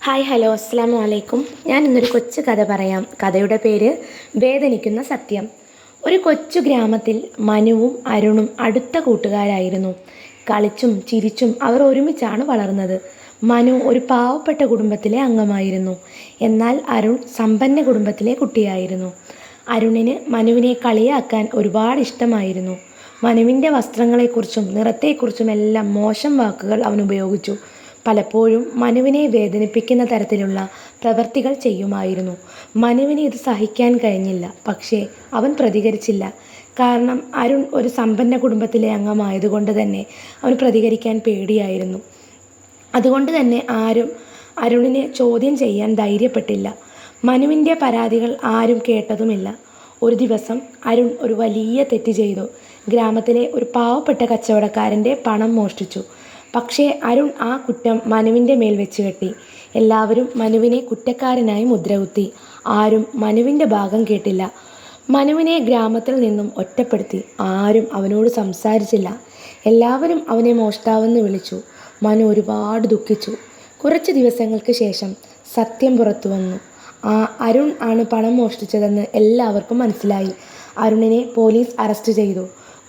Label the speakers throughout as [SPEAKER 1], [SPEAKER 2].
[SPEAKER 1] Hi hello അസ്സലാമു അലൈക്കും. ഞാൻ ഇന്നൊരു കൊച്ചു കഥ പറയാം. കഥയുടെ പേര് വേദനിക്കുന്ന സത്യം. ഒരു കൊച്ചു ഗ്രാമത്തിൽ മനുവും അരുണും അടുത്ത കൂട്ടുകാരായിരുന്നു. കളിച്ചും ചിരിച്ചും അവർ ഒരുമിച്ചാണ് വളർന്നത്. മനു ഒരു പാവപ്പെട്ട കുടുംബത്തിലെ അംഗമായിരുന്നു. എന്നാൽ അരുൺ സമ്പന്ന കുടുംബത്തിലെ കുട്ടിയായിരുന്നു. അരുണിന് മനുവിനെ കളിയാക്കാൻ ഒരുപാട് ഇഷ്ടമായിരുന്നു. മനുവിൻ്റെ വസ്ത്രങ്ങളെക്കുറിച്ചും നിറത്തെക്കുറിച്ചും എല്ലാം മോശം വാക്കുകൾ അവൻ ഉപയോഗിച്ചു. പലപ്പോഴും മനുവിനെ വേദനിപ്പിക്കുന്ന തരത്തിലുള്ള പ്രവൃത്തികൾ ചെയ്യുമായിരുന്നു. മനുവിന് ഇത് സഹിക്കാൻ കഴിഞ്ഞില്ല. പക്ഷേ അവൻ പ്രതികരിച്ചില്ല. കാരണം അരുൺ ഒരു സമ്പന്ന കുടുംബത്തിലെ അംഗമായതുകൊണ്ട് തന്നെ അവന് പ്രതികരിക്കാൻ പേടിയായിരുന്നു. അതുകൊണ്ട് തന്നെ ആരും അരുണിനെ ചോദ്യം ചെയ്യാൻ ധൈര്യപ്പെട്ടില്ല. മനുവിൻ്റെ പരാതികൾ ആരും കേട്ടതുമില്ല. ഒരു ദിവസം അരുൺ ഒരു വലിയ തെറ്റ് ചെയ്തു. ഗ്രാമത്തിലെ ഒരു പാവപ്പെട്ട കച്ചവടക്കാരൻ്റെ പണം മോഷ്ടിച്ചു. പക്ഷേ അരുൺ ആ കുറ്റം മനുവിൻ്റെ മേൽ വെച്ച് കെട്ടി. എല്ലാവരും മനുവിനെ കുറ്റക്കാരനായി മുദ്രകുത്തി. ആരും മനുവിൻ്റെ ഭാഗം കേട്ടില്ല. മനുവിനെ ഗ്രാമത്തിൽ നിന്നും ഒറ്റപ്പെടുത്തി. ആരും അവനോട് സംസാരിച്ചില്ല. എല്ലാവരും അവനെ മോഷ്ടാവെന്ന് വിളിച്ചു. മനു ഒരുപാട് ദുഃഖിച്ചു. കുറച്ച് ദിവസങ്ങൾക്ക് ശേഷം സത്യം പുറത്തു വന്നു. അരുൺ ആണ് പണം മോഷ്ടിച്ചതെന്ന് എല്ലാവർക്കും മനസ്സിലായി. അരുണിനെ പോലീസ് അറസ്റ്റ് ചെയ്തു.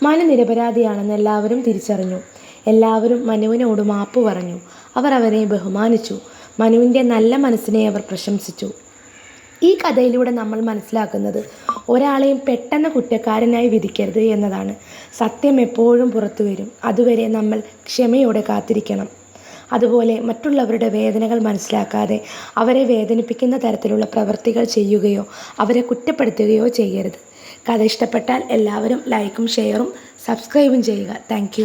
[SPEAKER 1] മനു നിരപരാധിയാണെന്ന് എല്ലാവരും തിരിച്ചറിഞ്ഞു. എല്ലാവരും മനുവിനോട് മാപ്പ് പറഞ്ഞു. അവർ അവനെ ബഹുമാനിച്ചു. മനുവിൻ്റെ നല്ല മനസ്സിനെ അവർ പ്രശംസിച്ചു. ഈ കഥയിലൂടെ നമ്മൾ മനസ്സിലാക്കുന്നത് ഒരാളെയും പെട്ടെന്ന് കുറ്റക്കാരനായി വിധിക്കരുത് എന്നതാണ്. സത്യം എപ്പോഴും പുറത്തു വരും. അതുവരെ നമ്മൾ ക്ഷമയോടെ കാത്തിരിക്കണം. അതുപോലെ മറ്റുള്ളവരുടെ വേദനകൾ മനസ്സിലാക്കാതെ അവരെ വേദനിപ്പിക്കുന്ന തരത്തിലുള്ള പ്രവൃത്തികൾ ചെയ്യുകയോ അവരെ കുറ്റപ്പെടുത്തുകയോ ചെയ്യരുത്. കഥ ഇഷ്ടപ്പെട്ടാൽ എല്ലാവരും ലൈക്കും ഷെയറും സബ്സ്ക്രൈബും ചെയ്യുക. താങ്ക്